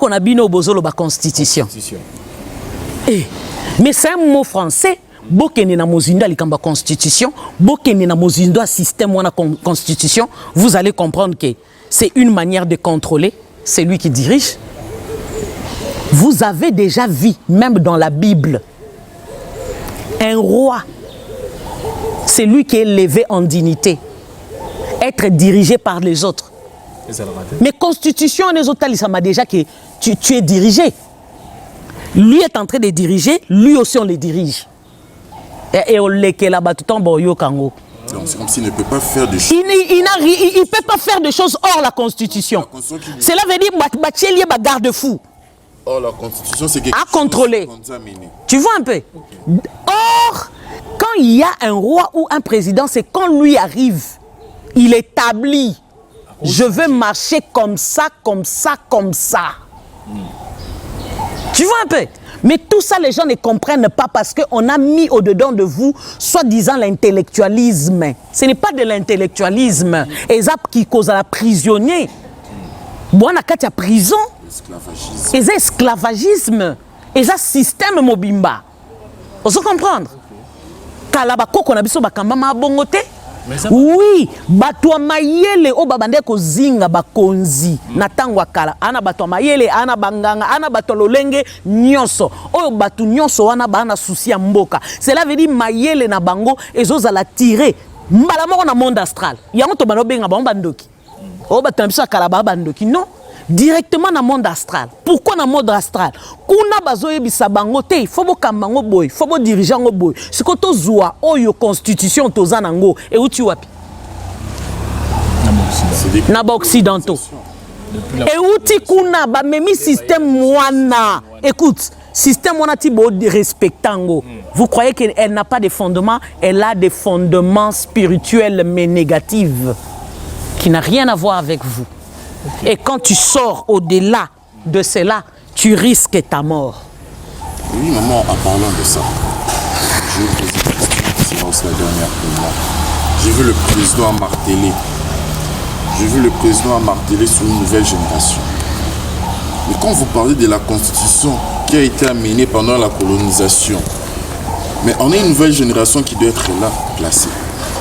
qu'on a bino bozolo ba constitution. Eh, mais c'est un mot français. Bokene na mozindo alikamba constitution, bokene na mozindo système wana constitution, vous allez comprendre que c'est une manière de contrôler, c'est lui qui dirige. Vous avez déjà vu, même dans la Bible, un roi, c'est lui qui est élevé en dignité, être dirigé par les autres. Mais constitution, les autres, ça m'a déjà que tu es dirigé. Lui est en train de diriger, lui aussi on le dirige. Et on l'a là-bas tout en boyo kango. C'est comme s'il ne peut pas faire de choses. Il ne peut pas faire de choses hors la constitution. Cela veut dire qu'il y a un garde-fou. Or, la constitution, c'est quelque chose à contrôler. Tu vois un peu? Okay. Or, quand il y a un roi ou un président, c'est quand lui arrive, il établit. Je veux marcher comme ça, comme ça, comme ça. Tu vois un peu? Mais tout ça, les gens ne comprennent pas parce qu'on a mis au-dedans de vous, soi-disant, l'intellectualisme. Ce n'est pas de l'intellectualisme. Et ça qui cause la prisonnier. Bon, on a qu'à prison. Et ça esclavagisme. Et ça système mobimba. Vous comprendre? Kalabako qu'on a besoin de bakamba bongote. Oui, batwa mayele o babande ko zinga bakonzi natangwa kala ana batwa mayele ana banganga ana batwa lolenge nyonso o batu nyonso wana bana souci ya mboka. Cela veut dire mayele na bango ezoza la tirer mbala moko na monde astral. Yango to bano benga bango bandoki. O batambisa kala ba bandoki non. Directement dans le monde astral. Pourquoi dans le monde astral? Kuna bazoye bisabango te, faut bo kambango boy, faut bo dirigeant boy. Ce que to zoa oyo constitution to zanango et où tu wapi? Na ba occidentaux. Et où tu kuna ba memi système moana. Écoute, système moana ti bo respectango. Vous croyez qu'elle n'a pas de fondements? Elle a des fondements spirituels mais négatifs qui n'a rien à voir avec vous. Okay. Et quand tu sors au-delà de cela, tu risques ta mort. Oui, maman, en parlant de ça, je vais poser une question, c'est la dernière pour moi. J'ai vu le président marteler. J'ai vu le président marteler sur une nouvelle génération. Mais quand vous parlez de la constitution qui a été amenée pendant la colonisation, mais on a une nouvelle génération qui doit être là, placée.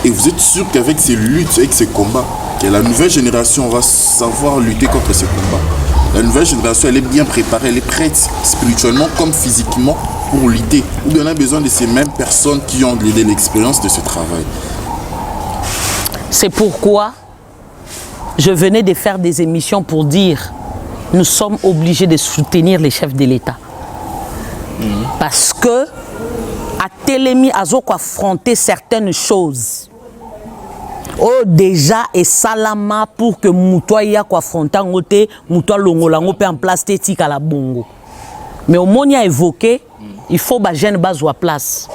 Et vous êtes sûr qu'avec ces luttes, avec ces combats, que la nouvelle génération va savoir lutter contre ces combats. La nouvelle génération, elle est bien préparée, elle est prête spirituellement comme physiquement pour lutter. Ou bien on a besoin de ces mêmes personnes qui ont de l'expérience de ce travail. C'est pourquoi je venais de faire des émissions pour dire nous sommes obligés de soutenir les chefs de l'État. Parce que à Télémi, à Zoko affronter certaines choses. Oh déjà et salama pour que moutoua ya ko affronter ngote moutoua longolango pe en place tétique à la bongo. Mais au moins il a évoqué il faut ba jeune bazwa place.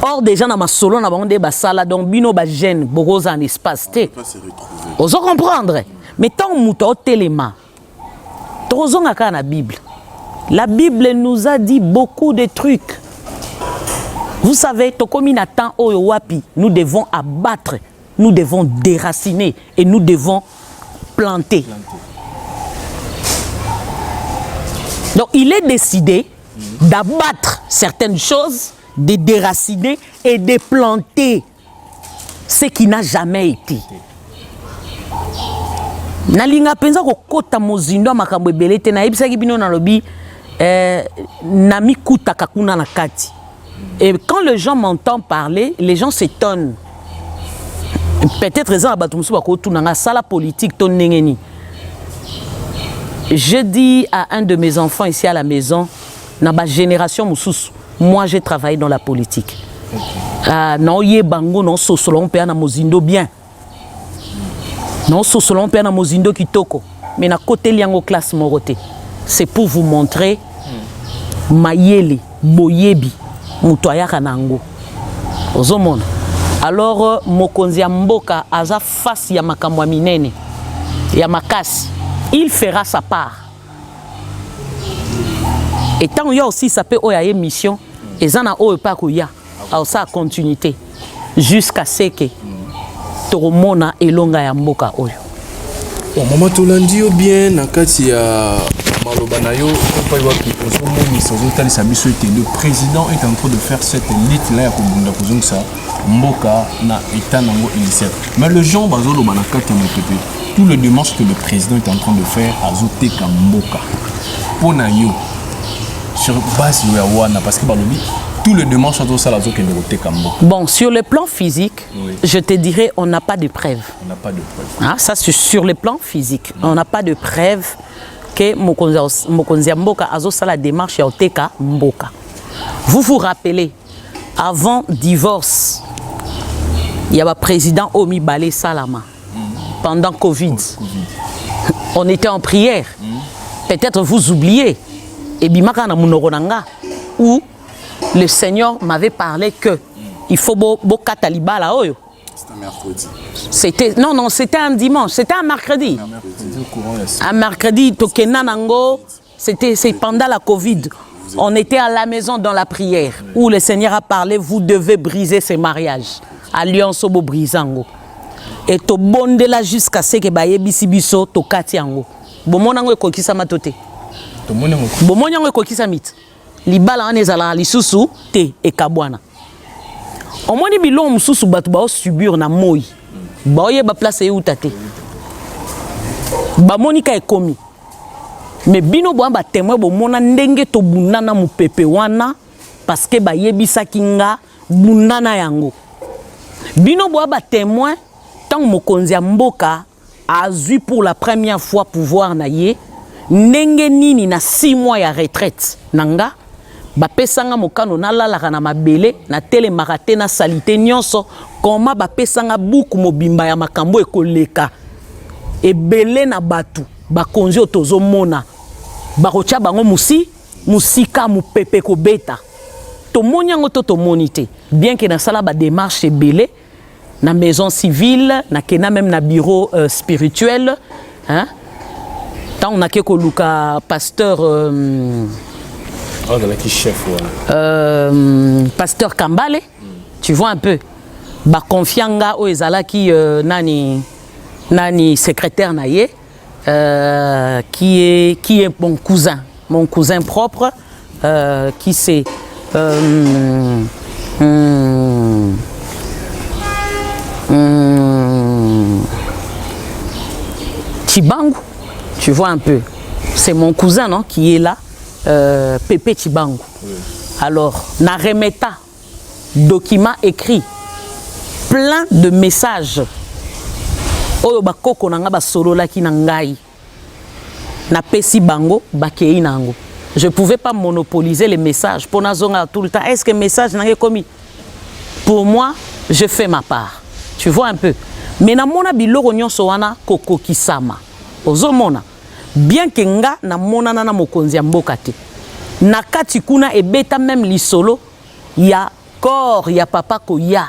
Or déjà na masolo na bango de basala donc bino ba jeune bokoza en espace té. Vous comprendre. Mais tant moutoua téléma. Trozonga ka na Bible. La Bible nous a dit beaucoup de trucs. Vous savez, Tokomi Nathan Oyowapi, nous devons abattre, nous devons déraciner et nous devons planter. Donc il est décidé d'abattre certaines choses, de déraciner et de planter ce qui n'a jamais été. Nalinga penza ko kota mozindo makambo ebelete na ebisaki bino na lobi nami kutaka kuna na kati. Et quand les gens m'entendent parler, les gens s'étonnent. Peut-être raison à Batumsu Bakotu dans la salle politique ton nengeni. Je dis à un de mes enfants ici à la maison, dans ma génération Moussous, moi j'ai travaillé dans la politique. Non yé bango non sosolon pe na mozindo bien. Non sosolon pe na mozindo kitoko. Mais na côté liango classe moroté. C'est pour vous montrer mayele boyebi. Mutoya kanango ozomona alors mokonzi ya mboka aza face ya makambo ya minene ya makasi il fera sa part et tant il y a aussi ça peut oya mission et ça na oyo pa koya alors ça continuité jusqu'à ce que toromona elonga ya mboka oyo maman tolandi yo bien na kati ya Le président est en train de faire cette élite-là, mais le gens, tout le démarche que le président est en train de faire, sur base de parce que tout le démarche bon, sur le plan physique, oui. Je te dirais, on n'a pas de preuve. On n'a pas de preuve. Ah, ça, c'est sur le plan physique. On n'a pas de preuve que Mokonzi Mboka a fait la démarche à Oteka Mboka. Vous vous rappelez, avant divorce, il y avait le président Omi Balé Salama pendant Covid. On était en prière. Peut-être vous oubliez. Et Bimaka na Munoronanga, où le Seigneur m'avait parlé que il faut beaucoup taliba là. C'était un mercredi. C'était un dimanche, c'était un mercredi. Un mercredi, c'est pendant la Covid. On était à la maison dans la prière où le Seigneur a parlé, vous devez briser ces mariages. Alliance au brisango. Et to bonde là jusqu'à ce que baye bisibiso to katiango. Bomonango e kokisa matote. Bomonango e kokisa mit. Libala anezala lisusu te e kabwana. Omoni bilon mususu batu ba subir na moi. Ba oye ba place e utate. Ba monika e komi. Mais bino bo ba témoin bo mona ndenge to bunana mu pepe wana parce que ba yebisa kinga bunana yango. Bino bo ba témoin tant Mokonzi Mboka a eu pour la première fois pouvoir na ye ndenge nini na 6 mois ya retraite nanga ba pesanga mokano na lalaka na mabele na tele marate na salité nyonso koma ba pesanga buku mobimba ya makambo ekoleka ebele na batu bakonzi otozo mona bakocha bango musika mupepe ko beta to monyango to monité bien que na sala ba démarche ebele na maison civile na kena même na bureau spirituel hein tant on a ke koluka pasteur chef pasteur Kambale tu vois un peu ba confianga o ezala ki nani secrétaire naye qui est mon cousin propre qui c'est Chibangu, tu vois un peu, c'est mon cousin non, qui est là, Pépé Chibangu. Oui. Alors, na remeta, document écrit, plein de messages. Oyo bakoko nanga ba solo la ki nangai. Na pesi bango bakei nango. Je pouvais pas monopoliser les messages. Pour nazonga tout le temps. Est-ce que message n'a commis? Pour moi, je fais ma part. Tu vois un peu. Mais na mona biloko nyonso wana koko kisama. Ozo mona. Bien que nga na mona na Mokonzi Mboka te. Na kati kuna ebeta même lisolo, il y a corps, il y a papa koya.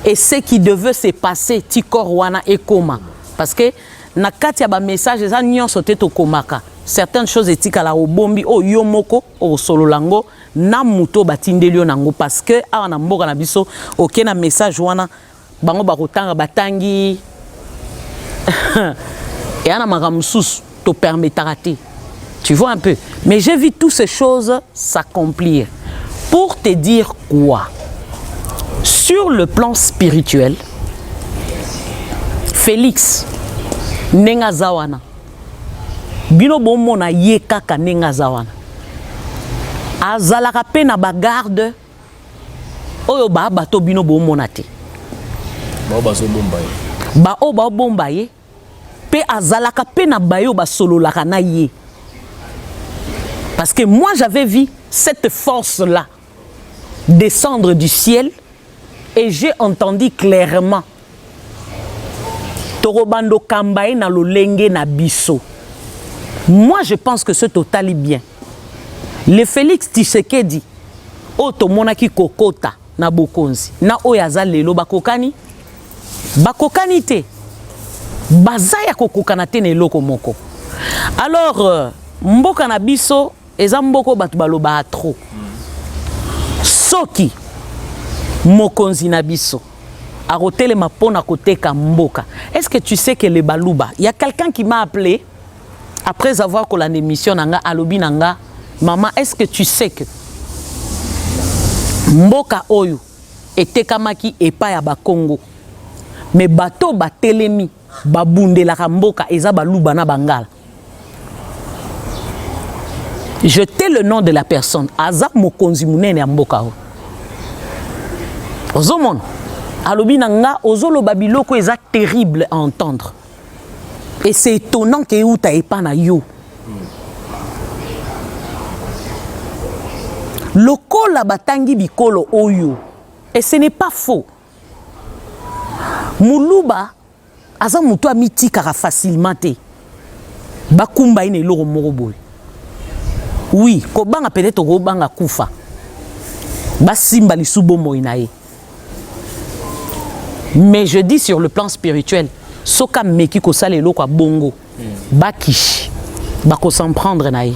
Et ce qui devait se passer ti corps wana ekoma parce que na kati ya ba message za nyonso te to komaka. Certaines choses etika la obombi o yomoko o solo lango na muto batindelio nango parce que a na mboka na biso oke na message wana bango bakotanga batangi et ana makamusus to permettra te. Tu vois un peu. Mais j'ai vu toutes ces choses s'accomplir. Pour te dire quoi? Sur le plan spirituel, Félix nenga zawana bino bomona ye kaka nenga zawana azalaka pe na bagarde oyo ba bato bino bomona te ba o ba bomba ye pe azalaka pe na bayo ba sololaka na ye parce que moi j'avais vu cette force là descendre du ciel et j'ai entendu clairement Torobando Kambaye na lolenge na biso. Moi je pense que c'est totalement bien. Le Félix Tshisekedi oto monaki kokota na bokonzi na oyaza lelo bakokani te bazaya kokokana te neloko moko. Alors mboka na biso eza mboko batu baloba trop. Soki Mokonzi na biso a rotele mapona koteka mboka. Est-ce que tu sais que le baluba, il y a quelqu'un qui m'a appelé Après avoir que l'émission nanga alobi nanga, maman, est-ce que tu sais que mboka oyo était kamaki epa ya ba Congo, mais bato ba telemi ba bundela mboka eza baluba na bangala. Jetez le nom de la personne. Aza mokonzi munene ya mboka o. Ozomon. Alobi nanga ozolo babiloko eza terrible à entendre. Et c'est étonnant que ou ta epa na yo. Lokola batangi bikolo oyo. Et ce n'est pas faux. Muluba aza mutu amiti kara facilement te. Bakumba ine loro moroboy. Oui, kobanga peut-être kobanga kufa. Basimba lisubo moinae. Mais je dis sur le plan spirituel, soka meki ko sale loko bongo. Bakish. Bako s'en prendre nae.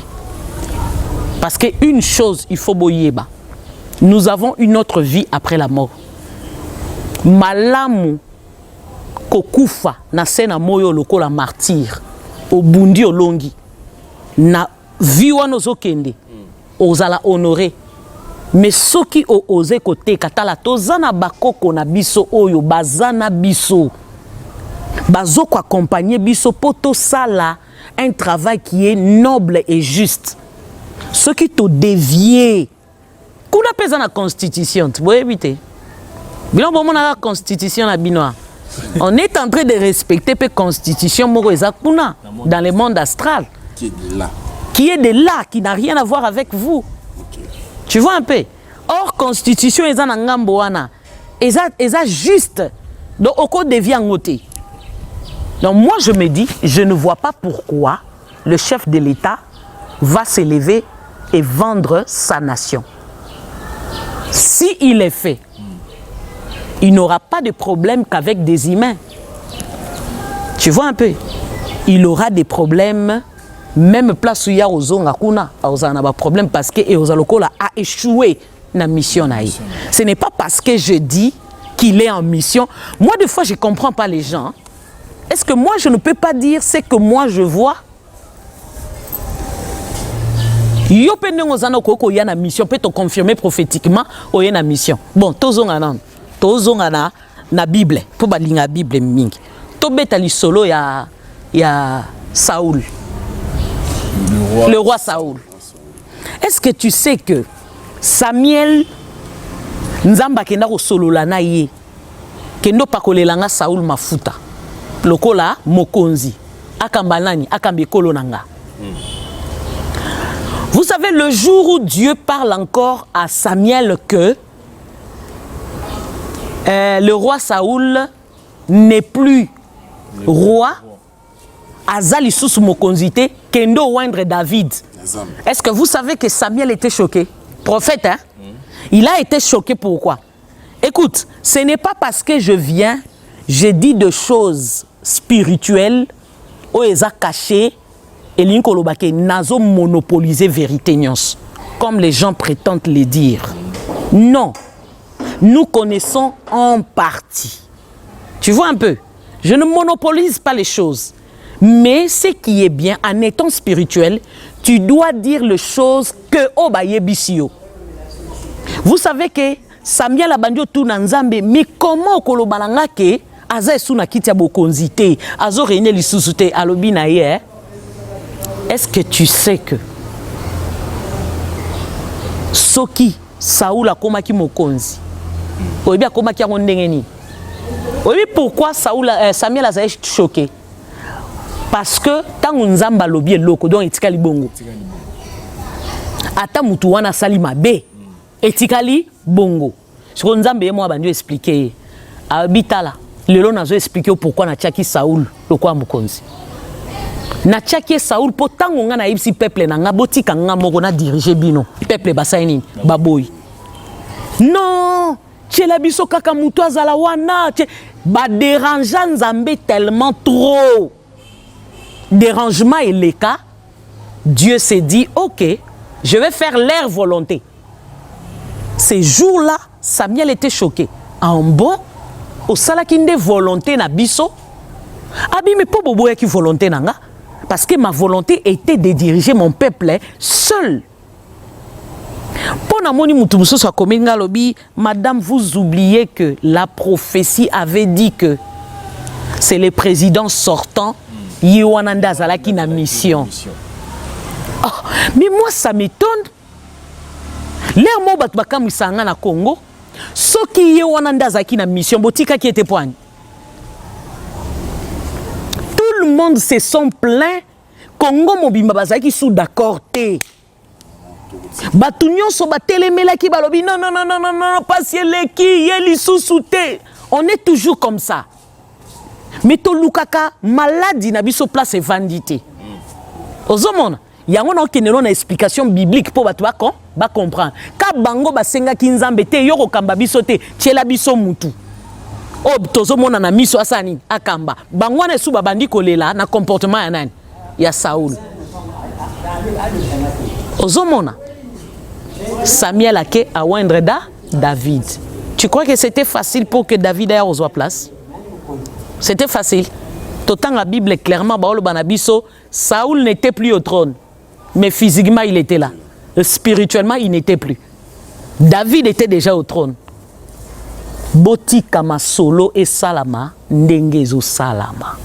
Parce que une chose, il faut boyeba. Nous avons une autre vie après la mort. Malamu kokufa na sena moyo loko la martyr. Obundi olongi. Na viwa nozo kende. Ozala honoré. Mais ceux qui ont osé côté katala tozana bakoko na biso oyo bazana biso. Bazoko accompagner biso poto sala un travail qui est noble et juste. Ceux qui t'ont dévié. Kuna pesa na constitution, tu vois éviter. Bilan bon la constitution na binoa. On est en train de respecter la constitution moko ezakuna dans le monde astral. Qui est de là. Qui est de là, qui n'a rien à voir avec vous. Okay. Tu vois un peu. Or, constitution est en angamboana. Et ça juste. Donc, au code devient ngoté. Donc, moi, je me dis, je ne vois pas pourquoi le chef de l'État va s'élever et vendre sa nation. Si il est fait, il n'aura pas de problème qu'avec des humains. Tu vois un peu. Il aura des problèmes. Même place où il y a ozonga kuna, ozana ba problème parce que Eozalokola a échoué na mission naï. Ce n'est pas parce que je dis qu'il est en mission. Moi des fois je comprends pas les gens. Est-ce que moi je ne peux pas dire ce que moi je vois? Yo pende ozana koko ya na mission peut te confirmer prophétiquement o ya na mission. Bon, tozonga na Bible, pour balinga Bible mingi. To beta li solo ya Saoul. Le roi Saoul. Est-ce que tu sais que Samuel Nzamba kenda ko solo la na ye kendo pakolelanga Saoul mafuta lokola mokonzi akambanani akambekolo nanga. Vous savez le jour où Dieu parle encore à Samuel que le roi Saoul n'est plus roi. Azali sous mokonzité kendo oindre David. Est-ce que vous savez que Samuel était choqué? Prophète, hein? Il a été choqué pourquoi? Écoute, ce n'est pas parce que je dis des choses spirituelles, ou eza caché, et l'inkolobake nazo monopoliser vérité nyons, comme les gens prétendent le dire. Non, nous connaissons en partie. Tu vois un peu? Je ne monopolise pas les choses. Mais ce qui est bien, en étant spirituel, tu dois dire les choses que Obaye Bissio. Vous savez que Samuel Abandio Tounanzambe, mais comment Kolobalanga ke Aza Suna Kitia Bokonzite, Azo René Lissusute, Alobinaye? Est-ce que tu sais que Soki, Saoul a Komaki Mokonzi, Obi a Komaki Rondengeni? Oui, pourquoi Samuel a été choqué? Parce que tant on zamba lobi loko donc etikali bongo. Ata mutu wana salima be etikali bongo. Ce qu'on nzambe moi bandio expliquer. Abitala lelo nazo expliquer pourquoi na tchaki Saoul lokwa mokonzi. Na tchaki Saoul po tango nga na yibsi peuple na nga botika nga moko na diriger bino. Peuple basaini baboy. Non, tchela biso kaka mutu azala wana ba dérangeant nzambe tellement trop. Dérangement et les cas, Dieu s'est dit, ok, je vais faire leur volonté. Ces jours-là, Samuel était choqué. En bon, au salakinde volonté na biso, abi mais pas bobo qui volonté nanga. Parce que ma volonté était de diriger mon peuple seul. Madame, vous oubliez que la prophétie avait dit que c'est le président sortant Yewananda Zalaki na mission. Oh, mais moi ça m'étonne. L'air mo bat bakam isanga na Congo, ce qui Yewananda Zalaki na mission botika qui était point. Tout le monde se sont plaints. Congo mobimba bazaki sous d'accord té. Batunyon so batelemela ki balobi non non non non non non pas yeleki yeli sousouté. On est toujours comme ça. Mais to lukaka maladie na biso place et vandité. Ozomona yango na kenelo na explication biblique pour batu ba comprendre. Ka bango basenga kinzambe te yoko kamba biso te tiela biso mutu. O tozomona na miso asani akamba. Bango na su babandi kolela na comportement ya nani? Ya Saoul. Ozomona Samuel a que à oindre David. Tu crois que c'était facile pour que David ait aux place? C'était facile. Autant la Bible est clairement baolo banabiso, Saoul n'était plus au trône, mais physiquement il était là. Spirituellement il n'était plus. David était déjà au trône. Boti kama solo et salama ndengezo salama.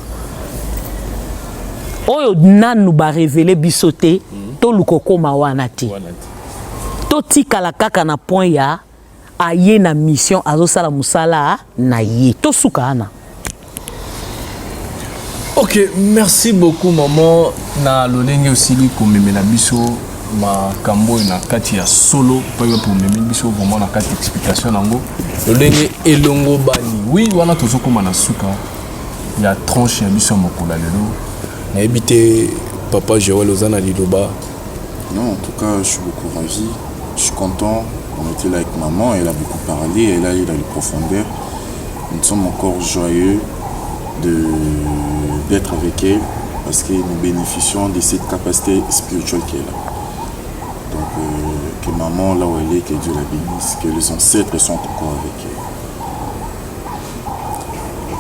Oyo nanu ba révéler bisoté to lukoko mawanati. To tikala kaka na point ya aye na mission azo sala musala na ye to sukana. Ok, merci beaucoup maman. Na lolenge aussi li ko memela biso ma kambo na kati ya solo pas pour memela biso vraiment na kati explication nango. Lolenge elongo bani. Oui, wana tozo koma na suka. Ya tranche ya biso mokula lelo. Na habité papa Joël Ozana Liloba. Non, en tout cas, je suis beaucoup ravi. Je suis content. On était là avec maman, elle a beaucoup parlé, elle a eu dans les profondeurs. Nous sommes encore joyeux d'être avec elle parce que nous bénéficions de cette capacité spirituelle qu'elle a. Donc, que maman, là où elle est, que Dieu la bénisse, que les ancêtres sont encore avec elle.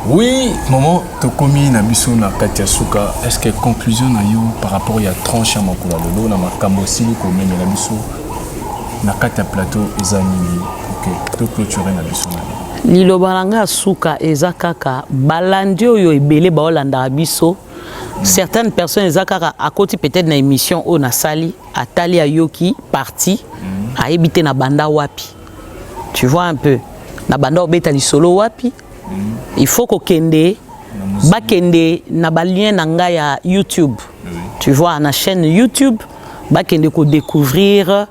Oui, maman, tokomi na biso na Katia Souka. Est-ce que conclusion na yo par rapport à tranche à makula lolo na makambo sili ko meme na biso na Katia plateau ezanini. OK, to clôturer na biso na. Lilobalanga Souka ezakaka balandi oyo ebele ba olanda biso. Certaines personnes ezakaka à côté peut-être na émission o na sali atali a yoki parti a ebité na banda wapi. Tu vois un peu. Na banda obeta li solo wapi. Il faut qu'on kende bakende na balien nanga ya YouTube. Tu vois na chaîne YouTube bakende ko découvrir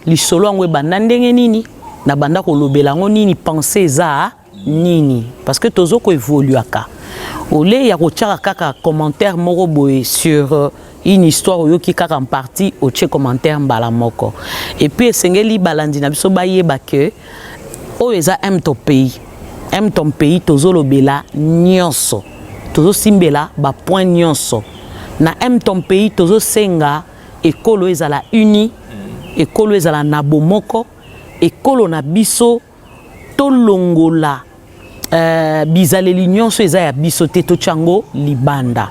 li solo ngwe bandenge nini na banda ko lobela nini penser za nini parce que tozo ko évoluer aka. Olé ya ko tchaka kaka commentaire moko boye sur une histoire yo ki kaka en partie au tche commentaire mbala moko. Et puis sengeli balandi na biso bayeba que o eza aime ton pays. Aime ton pays, tozo lobela nyonso. Tozo simbela ba point nyonso. Na aime ton pays, tozo senga ekolo ezala uni, ekolo ezala nabomoko, ekolo na biso to longola bizaleli nyonso eza ya biso te to chango libanda.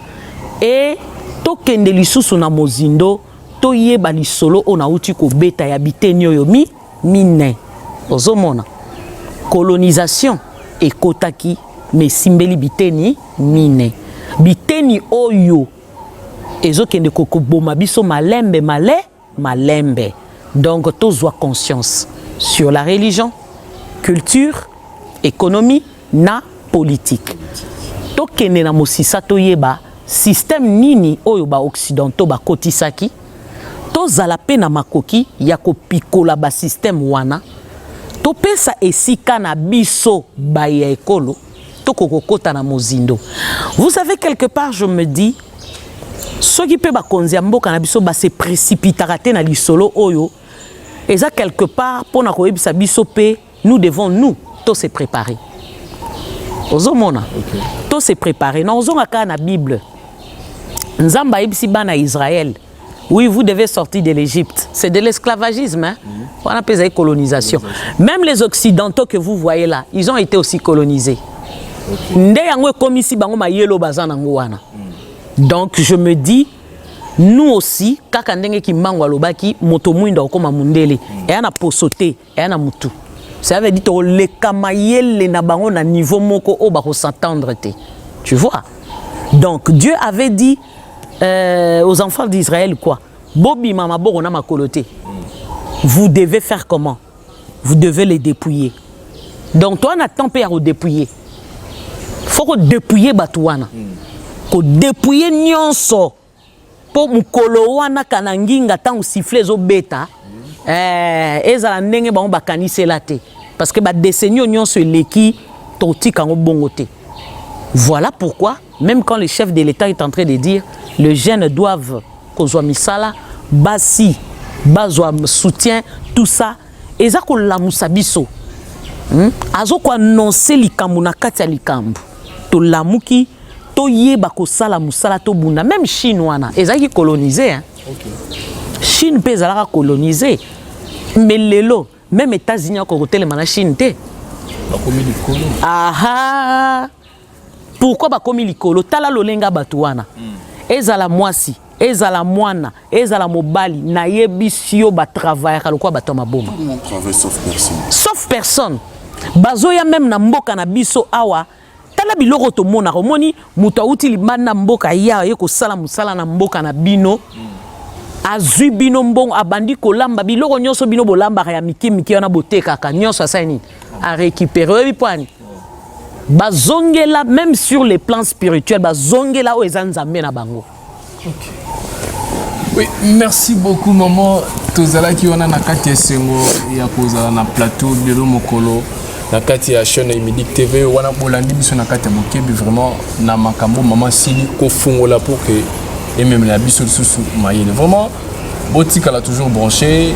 Et to kende lisusu na mozindo to yeba lisolo ona uti ko beta ya biteni oyo mine. Ozomona. Colonisation et kotaki mais simbeli biteni mine biteni oyo ezokende kokoboma biso malembe malembe. Donc tozwa conscience sur la religion, culture, économie na politique. Tokende na mosisa toyeba système nini oyo ba occidentaux ba kotisaki tozala pe na makoki ya kopikola ba système wana. Topesa esika na biso baya ekolo tokokokota na mozindo. Vous savez quelque part je me dis ceux qui peut ba konzia mboka na biso ba se précipitera te na lisolo oyo eza quelque part pona ko yebisa biso pe nous devons nous to se préparer. Ozomona to se préparer na ozonga ka na Bible. Nzamba yebisi bana Israël. Oui, vous devez sortir de l'Égypte. C'est de l'esclavagisme. Hein? On appelle ça colonisation. Même les Occidentaux que vous voyez là, ils ont été aussi colonisés. Donc je me dis, nous aussi kaka ndenge ki mango alobaki moto mwinda okoma mundele et na posoté et na mutu ça veut dire to le kamayele na bango na niveau moko o ba ko s'entendre te tu vois donc Dieu avait dit aux enfants d'Israël quoi bobi mama boko na makoloté vous devez faire comment vous devez les dépouiller donc toi na temps pe ya ko dépouiller faut ko dépouiller batuana ko dépouiller nyonso po mukolo wana kananginga tant siffler zo beta ezala ndenge bango bakanisela te parce que ba décennie nyonso leki toti kango bongote voilà pourquoi même quand le chef de l'État est en train de dire les jeunes doivent kozwa misala basi bazwa soutien tout ça eza ko la musabiso azo ko annoncer likambu na kati ya likambu to lamuki to yeba ko sala musala to bunda même Chine wana ezaki colonisé hein Chine pe ezalaka colonisé mais lelo même États-Unis ko kotelema na Chine te bakomi likolo aha pourquoi bakomi likolo tala lolenga batu wana ezala mwasi ezala mwana ezala mobali na yebisio ba travailler kalokwa bato maboma sauf personne bazoya même na mboka na biso awa tala biloko to mona romoni muto auti libanda mboka ya yeko sala musala na mboka na bino azui bino mbongo abandi kolamba biloko nyonso bino bolamba ya miki wana boteka ka nyonso asa nini a récupérer bipwani bazongela même sur les plans spirituels bazongela o ezanzambe na bango. Okay. Oui, merci beaucoup maman tozala ki wana na kati esengo ya kozala na plateau de mokolo na kati ya chaîne Imidik TV wana bolandi biso na kati ya bokebi vraiment na makambo maman sili ko fungola pour que et même la biso sous mayele vraiment botikala toujours branché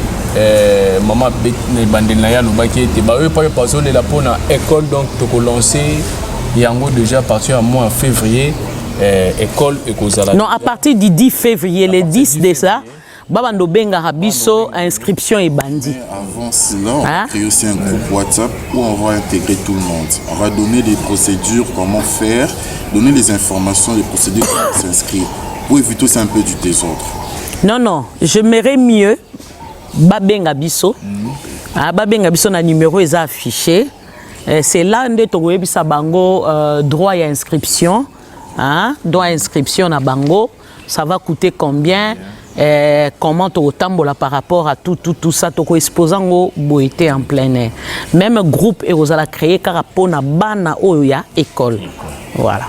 maman ne bandel na ya lobaki te ba pas passer la pona école donc to ko lancer yango déjà à partir du mois de février école et kozala non à partir du 10 février le 10 de ça babando benga rabiso inscription et bandi avant cela on crée aussi un groupe WhatsApp où on va intégrer tout le monde on va donner des procédures comment faire donner les informations les procédures pour s'inscrire pour éviter aussi un peu du désordre non j'aimerais mieux babenga biso babenga biso na numéro est affiché c'est là nde tokoyebisa bango droit à inscription droit à inscription na bango ça va coûter combien comment totambola par rapport à tout ça toko exposango boité en plein air même groupe et osala créer car pona bana oya école voilà.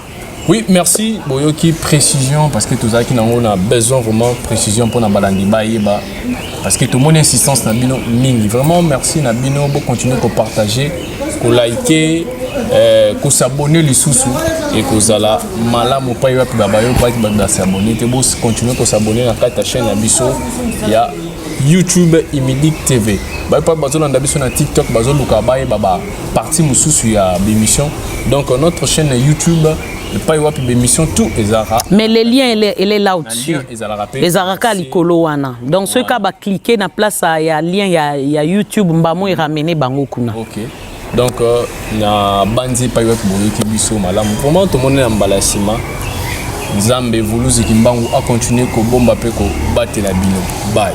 Oui, merci Boyoki précision parce que tous qui on a besoin vraiment précision pour na balandi baïba parce que tout le monde insistance na bino mingi vraiment merci na bino pour continuer à partager ko liker ko s'abonner les sous et ko zala malamu pa yo ba bayo pa ba s'abonner te bo continuer ko s'abonner na ta chaîne na biso ya YouTube Imidik TV ba pa bazo na biso na TikTok bazo luka baye baba partie mususu ya l'émission donc notre chaîne YouTube pas y avoir d'émission tout ezara mais le lien il est là au-dessus ezaraka likolo wana donc ceux qui va cliquer na place ya lien ya YouTube mbamo y ramener bango kuna OK donc na bandi pas y avoir boyoki biso malamu vraiment tout monde na mbalasima Nzambe vuluzi kimbangu a continuer ko bomba pe ko batela bino bye.